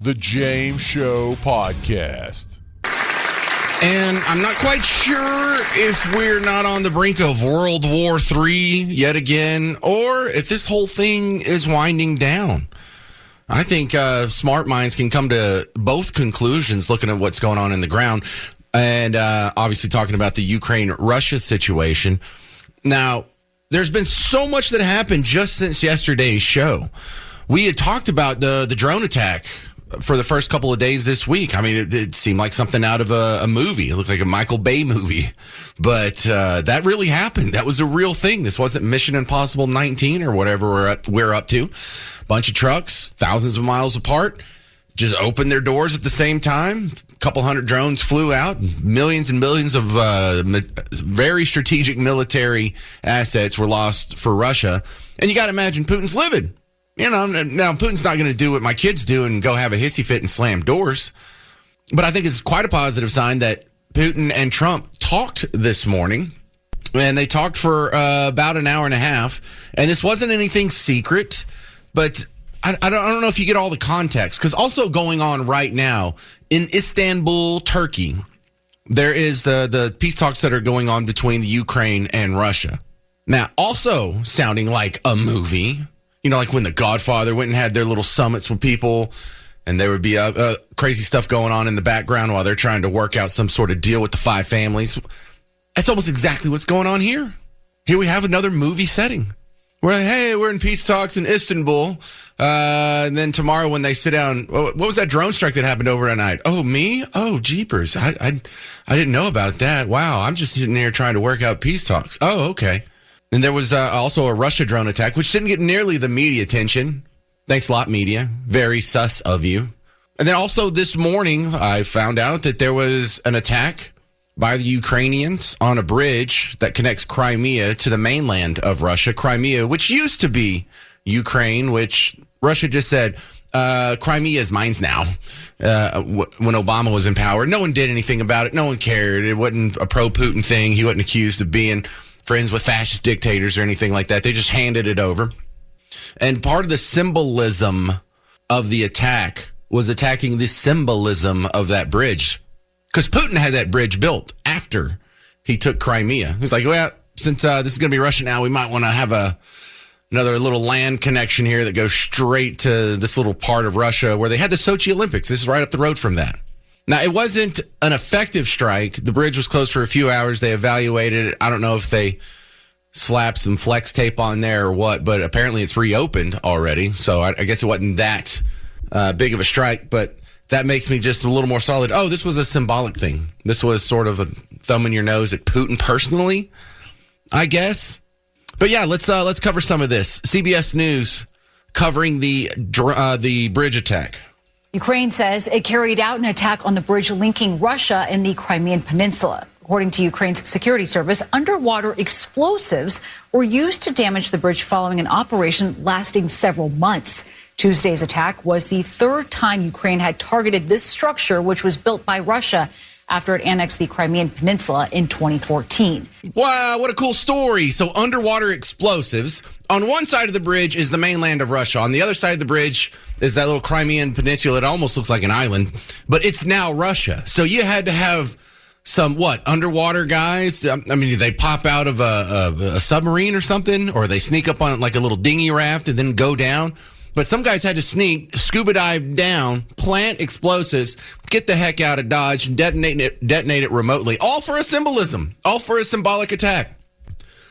The James Show Podcast. And I'm not quite sure if we're not on the brink of World War III yet again, or if this whole thing is winding down. I think smart minds can come to both conclusions looking at what's going on in the ground, and obviously talking about the Ukraine-Russia situation. Now, there's been so much that happened just since yesterday's show. We had talked about the drone attack for the first couple of days this week. I mean, it seemed like something out of a movie. It looked like a Michael Bay movie. But that really happened. That was a real thing. This wasn't Mission Impossible 19 or whatever we're up to. Bunch of trucks, thousands of miles apart, just opened their doors at the same time. A couple hundred drones flew out. Millions and millions of very strategic military assets were lost for Russia. And you got to imagine Putin's livid. You know, now Putin's not going to do what my kids do and go have a hissy fit and slam doors. But I think it's quite a positive sign that Putin and Trump talked this morning. And they talked for about an hour and a half. And this wasn't anything secret. But I don't know if you get all the context. Because also going on right now in Istanbul, Turkey, there is the peace talks that are going on between the Ukraine and Russia. Now, also sounding like a movie. You know, like when The Godfather went and had their little summits with people, and there would be crazy stuff going on in the background while they're trying to work out some sort of deal with the five families. That's almost exactly what's going on here. Here we have another movie setting. We're in peace talks in Istanbul. And then tomorrow when they sit down, what was that drone strike that happened overnight? Oh, me? Oh, jeepers. I didn't know about that. Wow, I'm just sitting here trying to work out peace talks. Oh, okay. And there was also a Russia drone attack, which didn't get nearly the media attention. Thanks a lot, media. Very sus of you. And then also this morning, I found out that there was an attack by the Ukrainians on a bridge that connects Crimea to the mainland of Russia. Crimea, which used to be Ukraine, which Russia just said, Crimea is mine now. When Obama was in power, no one did anything about it. No one cared. It wasn't a pro-Putin thing. He wasn't accused of being friends with fascist dictators or anything like that. They just handed it over. And part of the symbolism of the attack was attacking the symbolism of that bridge. Because Putin had that bridge built after he took Crimea. He's like, well, since this is going to be Russia now, we might want to have another little land connection here that goes straight to this little part of Russia where they had the Sochi Olympics. This is right up the road from that. Now, it wasn't an effective strike. The bridge was closed for a few hours. They evaluated it. I don't know if they slapped some flex tape on there or what, but apparently it's reopened already. So I guess it wasn't that big of a strike, but that makes me just a little more solid. Oh, this was a symbolic thing. This was sort of a thumb in your nose at Putin personally, I guess. But yeah, let's cover some of this. CBS News covering the bridge attack. Ukraine says it carried out an attack on the bridge linking Russia and the Crimean Peninsula. According to Ukraine's security service, underwater explosives were used to damage the bridge following an operation lasting several months. Tuesday's attack was the third time Ukraine had targeted this structure, which was built by Russia after it annexed the Crimean Peninsula in 2014. Wow, what a cool story. So underwater explosives. On one side of the bridge is the mainland of Russia. On the other side of the bridge is that little Crimean Peninsula. It almost looks like an island, but it's now Russia. So you had to have some, underwater guys? I mean, do they pop out of a submarine or something? Or they sneak up on like a little dinghy raft and then go down? But some guys had to scuba dive down, plant explosives, get the heck out of Dodge, and detonate it remotely. All for a symbolism. All for a symbolic attack.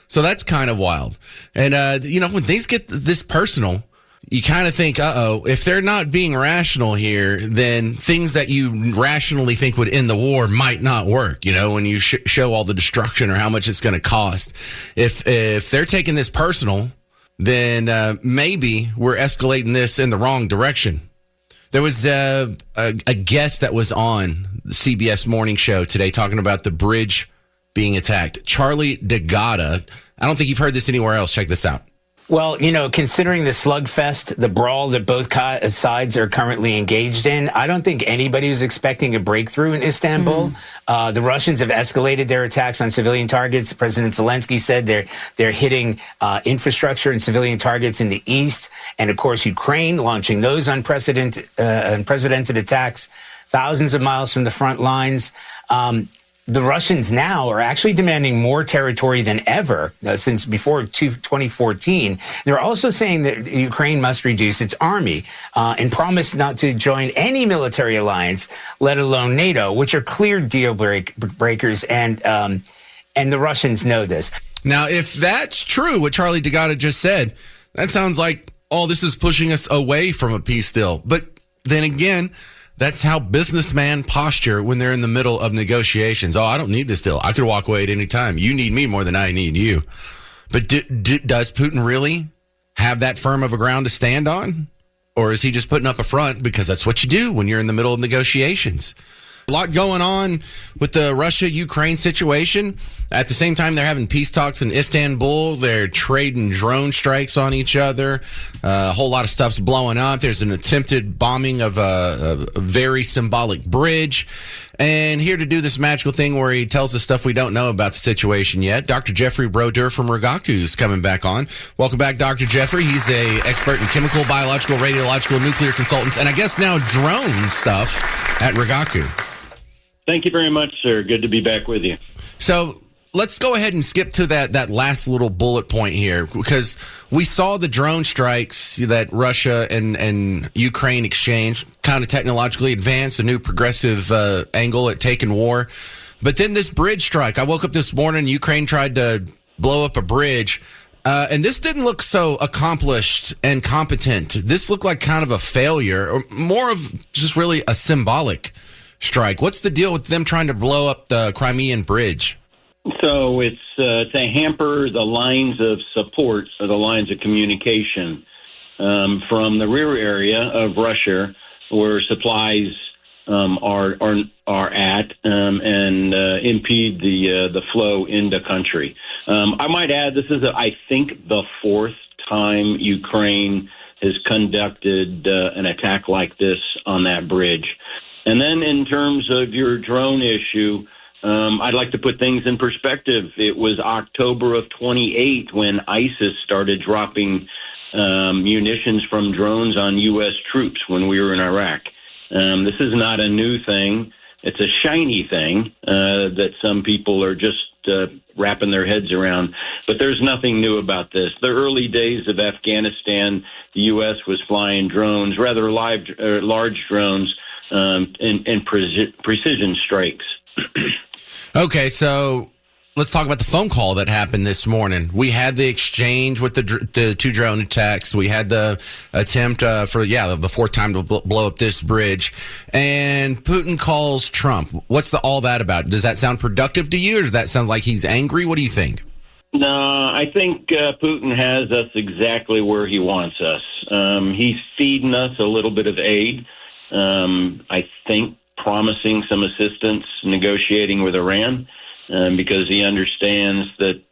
So that's kind of wild. And, when things get this personal, you kind of think, if they're not being rational here, then things that you rationally think would end the war might not work, when you show all the destruction or how much it's going to cost. If they're taking this personal, then maybe we're escalating this in the wrong direction. There was a guest that was on the CBS Morning Show today talking about the bridge being attacked. Charlie DeGata. I don't think you've heard this anywhere else. Check this out. Well, considering the slugfest, the brawl that both sides are currently engaged in, I don't think anybody was expecting a breakthrough in Istanbul. The Russians have escalated their attacks on civilian targets. President Zelensky said they're hitting infrastructure and civilian targets in the east. And, of course, Ukraine launching those unprecedented attacks thousands of miles from the front lines. The Russians now are actually demanding more territory than ever since before 2014. They're also saying that Ukraine must reduce its army and promise not to join any military alliance, let alone NATO, which are clear deal breakers. And the Russians know this. Now, if that's true, what Charlie DeGatta just said, that sounds like, this is pushing us away from a peace deal. But then again, that's how businessmen posture when they're in the middle of negotiations. I don't need this deal. I could walk away at any time. You need me more than I need you. But does Putin really have that firm of a ground to stand on? Or is he just putting up a front because that's what you do when you're in the middle of negotiations? A lot going on with the Russia-Ukraine situation. At the same time, they're having peace talks in Istanbul. They're trading drone strikes on each other. A whole lot of stuff's blowing up. There's an attempted bombing of a very symbolic bridge. And here to do this magical thing where he tells us stuff we don't know about the situation yet, Dr. Jeffrey Broder from Rigaku is coming back on. Welcome back, Dr. Jeffrey. He's an expert in chemical, biological, radiological, nuclear consultants, and I guess now drone stuff at Rigaku. Thank you very much, sir. Good to be back with you. So let's go ahead and skip to that last little bullet point here, because we saw the drone strikes that Russia and Ukraine exchanged, kind of technologically advanced, a new progressive angle at taking war. But then this bridge strike. I woke up this morning, Ukraine tried to blow up a bridge, and this didn't look so accomplished and competent. This looked like kind of a failure, or more of just really a symbolic strike. What's the deal with them trying to blow up the Crimean bridge? So it's to hamper the lines of support, or the lines of communication from the rear area of Russia, where supplies are at, and impede the flow into country. I might add, this is I think the fourth time Ukraine has conducted an attack like this on that bridge. And then in terms of your drone issue, I'd like to put things in perspective. It was October of 28 when ISIS started dropping munitions from drones on U.S. troops when we were in Iraq. This is not a new thing. It's a shiny thing that some people are just wrapping their heads around. But there's nothing new about this. The early days of Afghanistan, the U.S. was flying drones, rather large drones, and precision strikes. Okay, so let's talk about the phone call that happened this morning. We had the exchange with the two drone attacks. We had the attempt for the fourth time to blow up this bridge. And Putin calls Trump. What's all that about? Does that sound productive to you, or does that sound like he's angry? What do you think? No, I think Putin has us exactly where he wants us. He's feeding us a little bit of aid. I think promising some assistance negotiating with Iran, because he understands that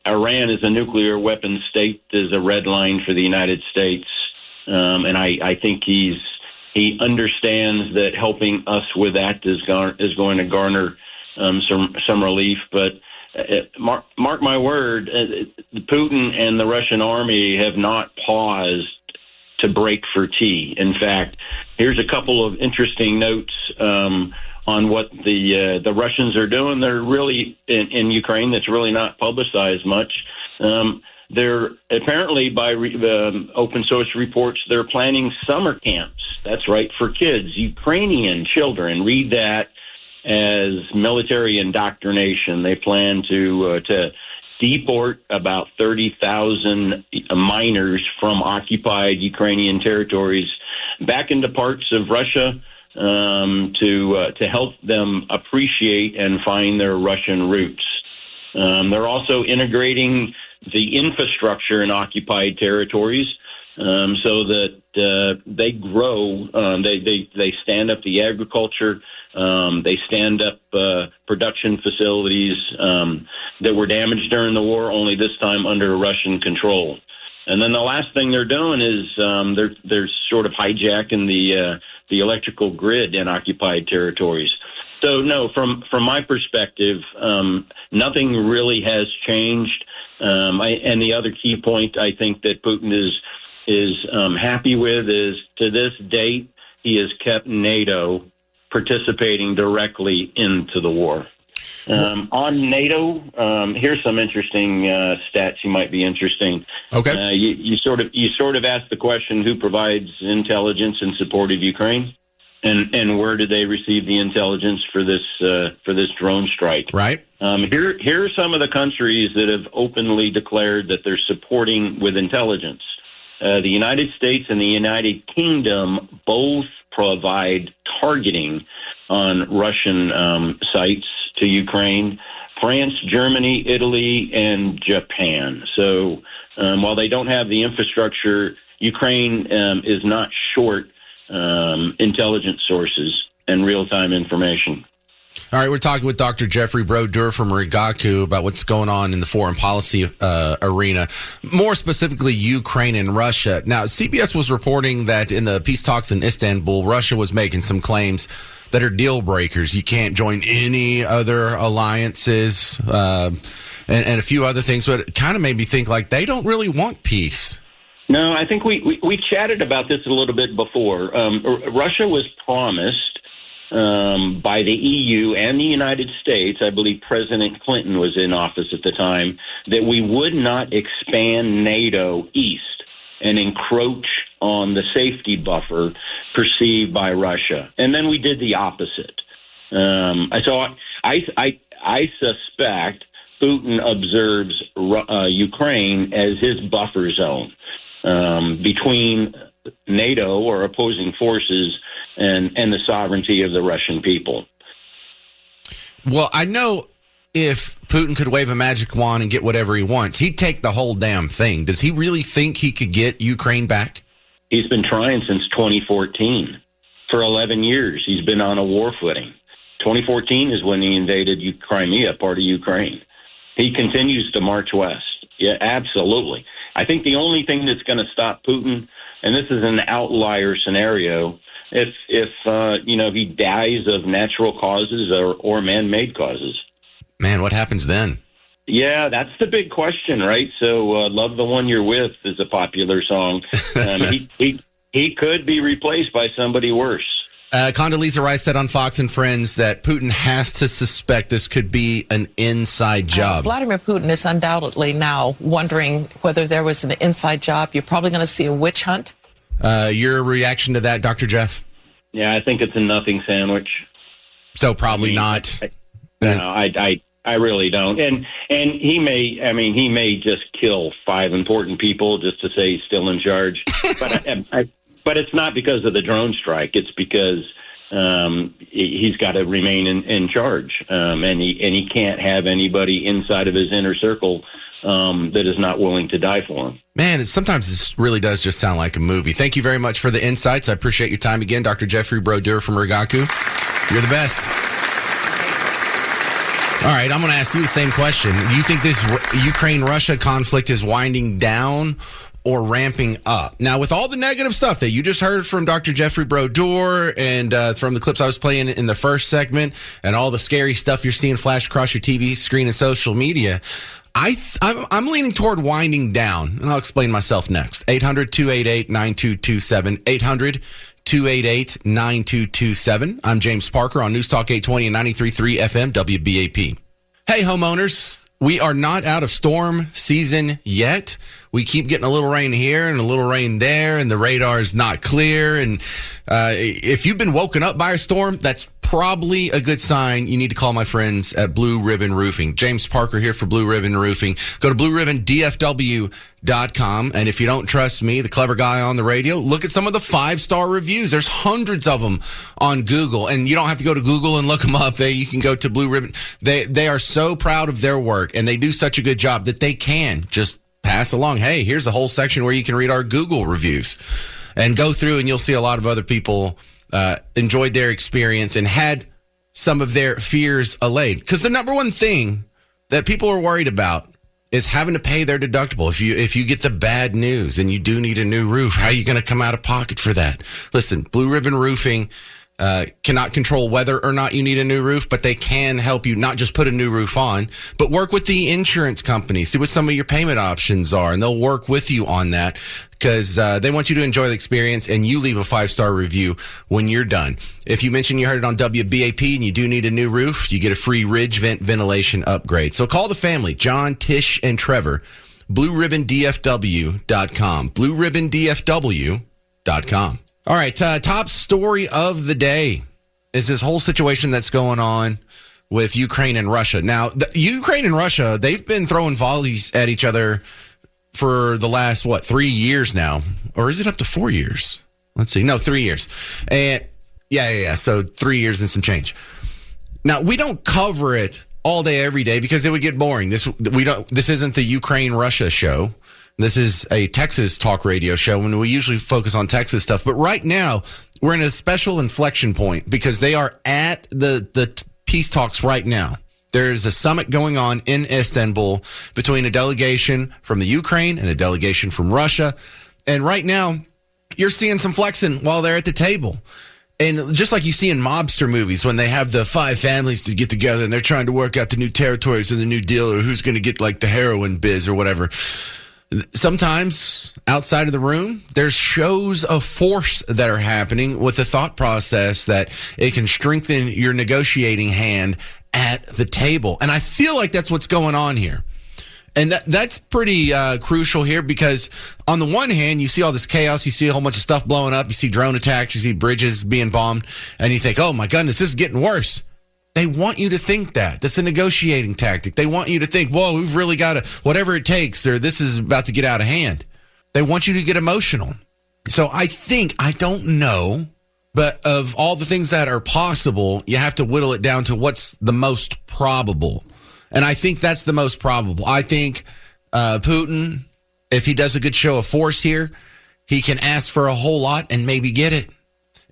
Iran is a nuclear weapon state, is a red line for the United States, and I think he understands that helping us with that is going to garner some relief. But mark my word, Putin and the Russian army have not paused to break for tea. In fact, here's a couple of interesting notes on what the Russians are doing. They're really in Ukraine. That's really not publicized much. They're apparently, by open source reports, they're planning summer camps. That's right, for kids, Ukrainian children. Read that as military indoctrination. They plan to deport about 30,000 minors from occupied Ukrainian territories back into parts of Russia to help them appreciate and find their Russian roots. They're also integrating the infrastructure in occupied territories so that they grow. They stand up the agriculture. They stand up production facilities that were damaged during the war, only this time under Russian control. And then the last thing they're doing is they're sort of hijacking the electrical grid in occupied territories. So no, from my perspective, nothing really has changed. And the other key point I think that Putin is happy with is, to this date, he has kept NATO participating directly into the war. On NATO, here's some interesting stats you might be interesting. Okay. You sort of asked the question, who provides intelligence in support of Ukraine, and where do they receive the intelligence for this drone strike? Right. Here are some of the countries that have openly declared that they're supporting with intelligence. The United States and the United Kingdom both provide targeting on Russian sites to Ukraine. France, Germany, Italy, and Japan. So while they don't have the infrastructure, Ukraine is not short intelligence sources and real-time information. All right, we're talking with Dr. Jeffrey Brodeur from Rigaku about what's going on in the foreign policy arena, more specifically Ukraine and Russia. Now, CBS was reporting that in the peace talks in Istanbul, Russia was making some claims that are deal breakers. You can't join any other alliances and a few other things, but it kind of made me think like they don't really want peace. No, I think we chatted about this a little bit before. Russia was promised by the EU and the United States, I believe President Clinton was in office at the time, that we would not expand NATO east and encroach on the safety buffer perceived by Russia. And then we did the opposite. So I suspect Putin observes Ukraine as his buffer zone between NATO or opposing forces and the sovereignty of the Russian people. Well, I know if Putin could wave a magic wand and get whatever he wants, he'd take the whole damn thing. Does he really think he could get Ukraine back? He's been trying since 2014. For 11 years, he's been on a war footing. 2014 is when he invaded Crimea, part of Ukraine. He continues to march west. Yeah, absolutely. I think the only thing that's going to stop Putin, and this is an outlier scenario, if he dies of natural causes or man-made causes. Man, what happens then? Yeah, that's the big question, right? So, "Love the One You're With" is a popular song. He could be replaced by somebody worse. Condoleezza Rice said on Fox and Friends that Putin has to suspect this could be an inside job. Vladimir Putin is undoubtedly now wondering whether there was an inside job. You're probably going to see a witch hunt. Your reaction to that, Dr. Jeff? Yeah, I think it's a nothing sandwich. So probably not. I really don't. And he may just kill 5 important people just to say he's still in charge. But it's not because of the drone strike. It's because he's got to remain in charge, and he can't have anybody inside of his inner circle that is not willing to die for him. Man, sometimes this really does just sound like a movie. Thank you very much for the insights. I appreciate your time again, Dr. Jeffrey Brodeur from Rigaku. You're the best. All right, I'm going to ask you the same question. Do you think this Ukraine-Russia conflict is winding down or ramping up? Now, with all the negative stuff that you just heard from Dr. Jeffrey Brodeur and from the clips I was playing in the first segment and all the scary stuff you're seeing flash across your TV screen and social media, I'm leaning toward winding down, and I'll explain myself next. 800-288-9227, 800-288-9227. I'm James Parker on News Talk 820 and 93.3 FM WBAP. Hey, homeowners. We are not out of storm season yet. We keep getting a little rain here and a little rain there, and the radar is not clear. And if you've been woken up by a storm, that's probably a good sign. You need to call my friends at Blue Ribbon Roofing. James Parker here for Blue Ribbon Roofing. Go to blueribbondfw.com. And if you don't trust me, the clever guy on the radio, look at some of the 5-star reviews. There's hundreds of them on Google, and you don't have to go to Google and look them up. You can go to Blue Ribbon. They are so proud of their work, and they do such a good job that they can just pass along, hey, here's a whole section where you can read our Google reviews and go through, and you'll see a lot of other people enjoyed their experience and had some of their fears allayed. Because the number one thing that people are worried about is having to pay their deductible. If you get the bad news and you do need a new roof, how are you going to come out of pocket for that? Listen, Blue Ribbon Roofing cannot control whether or not you need a new roof, but they can help you not just put a new roof on, but work with the insurance company, see what some of your payment options are, and they'll work with you on that because they want you to enjoy the experience, and you leave a 5-star review when you're done. If you mention you heard it on WBAP and you do need a new roof, you get a free ridge vent ventilation upgrade. So call the family, John, Tish, and Trevor, BlueRibbonDFW.com, BlueRibbonDFW.com. All right, top story of the day is this whole situation that's going on with Ukraine and Russia. Now, Ukraine and Russia, they've been throwing volleys at each other for the last, 3 years now? Or is it up to 4 years? Let's see. No, 3 years. And yeah. So 3 years and some change. Now, we don't cover it all day, every day, because it would get boring. This isn't the Ukraine-Russia show. This is a Texas talk radio show, and we usually focus on Texas stuff. But right now, we're in a special inflection point because they are at the peace talks right now. There's a summit going on in Istanbul between a delegation from the Ukraine and a delegation from Russia. And right now, you're seeing some flexing while they're at the table. And just like you see in mobster movies when they have the 5 families to get together and they're trying to work out the new territories and the new deal or who's going to get like the heroin biz or whatever. Sometimes outside of the room, there's shows of force that are happening with the thought process that it can strengthen your negotiating hand at the table. And I feel like that's what's going on here. And that's pretty crucial here because on the one hand, you see all this chaos. You see a whole bunch of stuff blowing up. You see drone attacks. You see bridges being bombed. And you think, oh, my goodness, this is getting worse. They want you to think that. That's a negotiating tactic. They want you to think, whoa, we've really got to, whatever it takes, or this is about to get out of hand. They want you to get emotional. So I don't know, but of all the things that are possible, you have to whittle it down to what's the most probable. And I think that's the most probable. I think Putin, if he does a good show of force here, he can ask for a whole lot and maybe get it.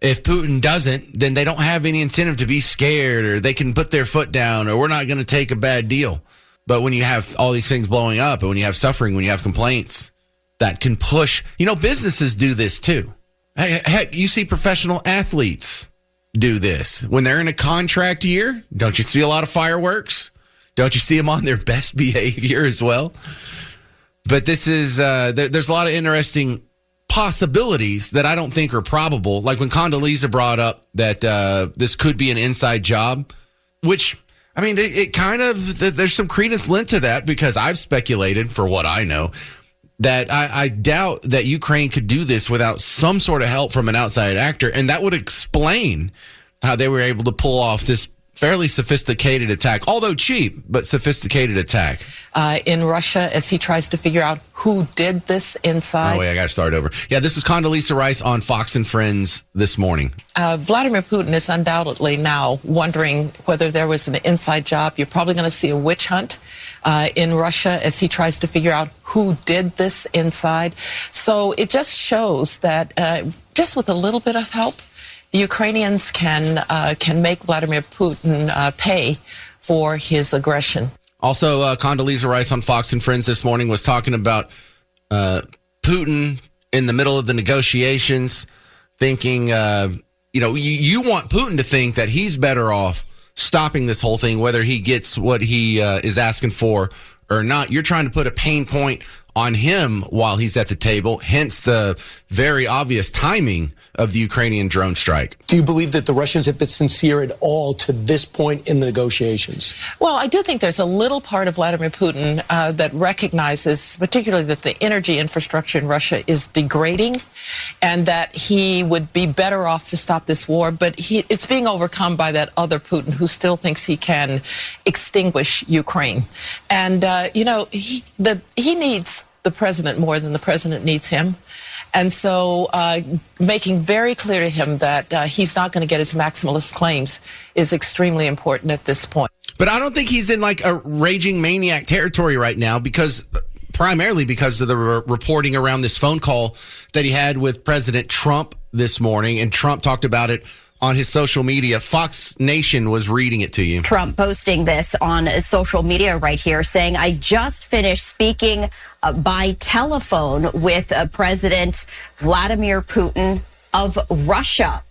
If Putin doesn't, then they don't have any incentive to be scared, or they can put their foot down, or we're not going to take a bad deal. But when you have all these things blowing up, and when you have suffering, when you have complaints, that can push. Businesses do this too. Heck, you see professional athletes do this. When they're in a contract year, don't you see a lot of fireworks? Don't you see them on their best behavior as well? But this is, there's a lot of interesting possibilities that I don't think are probable. Like when Condoleezza brought up that this could be an inside job, which, I mean, it kind of, there's some credence lent to that because I've speculated, for what I know, that I doubt that Ukraine could do this without some sort of help from an outside actor. And that would explain how they were able to pull off this fairly sophisticated attack, although cheap, but sophisticated attack. In Russia, as he tries to figure out who did this inside. Oh, wait, I got to start over. Yeah, this is Condoleezza Rice on Fox and Friends this morning. Vladimir Putin is undoubtedly now wondering whether there was an inside job. You're probably going to see a witch hunt in Russia as he tries to figure out who did this inside. So it just shows that just with a little bit of help, the Ukrainians can make Vladimir Putin pay for his aggression. Also, Condoleezza Rice on Fox and Friends this morning was talking about Putin in the middle of the negotiations, thinking, you want Putin to think that he's better off stopping this whole thing, whether he gets what he is asking for or not. You're trying to put a pain point on him while he's at the table, hence the very obvious timing of the Ukrainian drone strike. Do you believe that the Russians have been sincere at all to this point in the negotiations? Well, I do think there's a little part of Vladimir Putin that recognizes, particularly that the energy infrastructure in Russia is degrading and that he would be better off to stop this war. But it's being overcome by that other Putin who still thinks he can extinguish Ukraine. And, he needs the president more than the president needs him. And so making very clear to him that he's not going to get his maximalist claims is extremely important at this point. But I don't think he's in like a raging maniac territory right now because primarily because of the reporting around this phone call that he had with President Trump this morning. And Trump talked about it on his social media. Fox Nation was reading it to you. Trump posting this on social media right here, saying, I just finished speaking by telephone with President Vladimir Putin of Russia.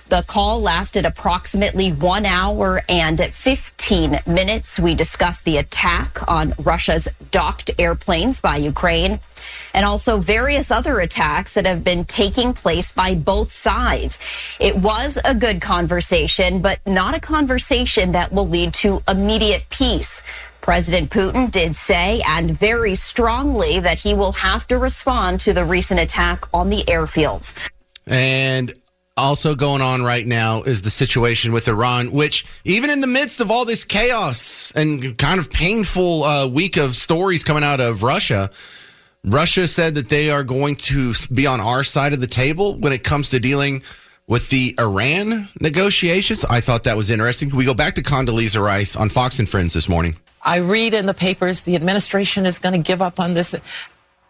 The call lasted approximately 1 hour and 15 minutes. We discussed the attack on Russia's docked airplanes by Ukraine and also various other attacks that have been taking place by both sides. It was a good conversation, but not a conversation that will lead to immediate peace. President Putin did say, and very strongly, that he will have to respond to the recent attack on the airfields. And also going on right now is the situation with Iran, which even in the midst of all this chaos and kind of painful week of stories coming out of Russia, Russia said that they are going to be on our side of the table when it comes to dealing with the Iran negotiations. I thought that was interesting. We go back to Condoleezza Rice on Fox and Friends this morning. I read in the papers the administration is going to give up on this.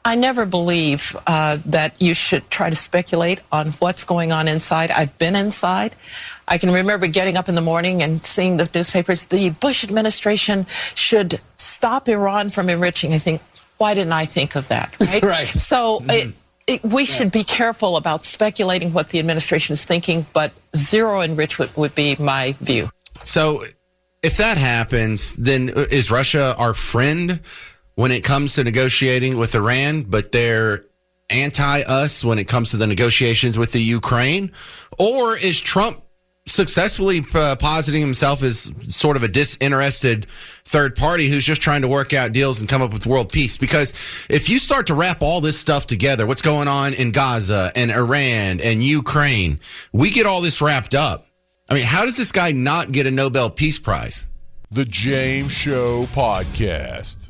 I never believe that you should try to speculate on what's going on inside. I've been inside. I can remember getting up in the morning and seeing the newspapers. The Bush administration should stop Iran from enriching. I think, why didn't I think of that? Right. Right. So we should be careful about speculating what the administration is thinking, but zero enrichment would be my view. So if that happens, then is Russia our friend when it comes to negotiating with Iran, but they're anti-us when it comes to the negotiations with the Ukraine? Or is Trump successfully positing himself as sort of a disinterested third party who's just trying to work out deals and come up with world peace? Because if you start to wrap all this stuff together, what's going on in Gaza and Iran and Ukraine, we get all this wrapped up. I mean, how does this guy not get a Nobel Peace Prize? The James Show Podcast.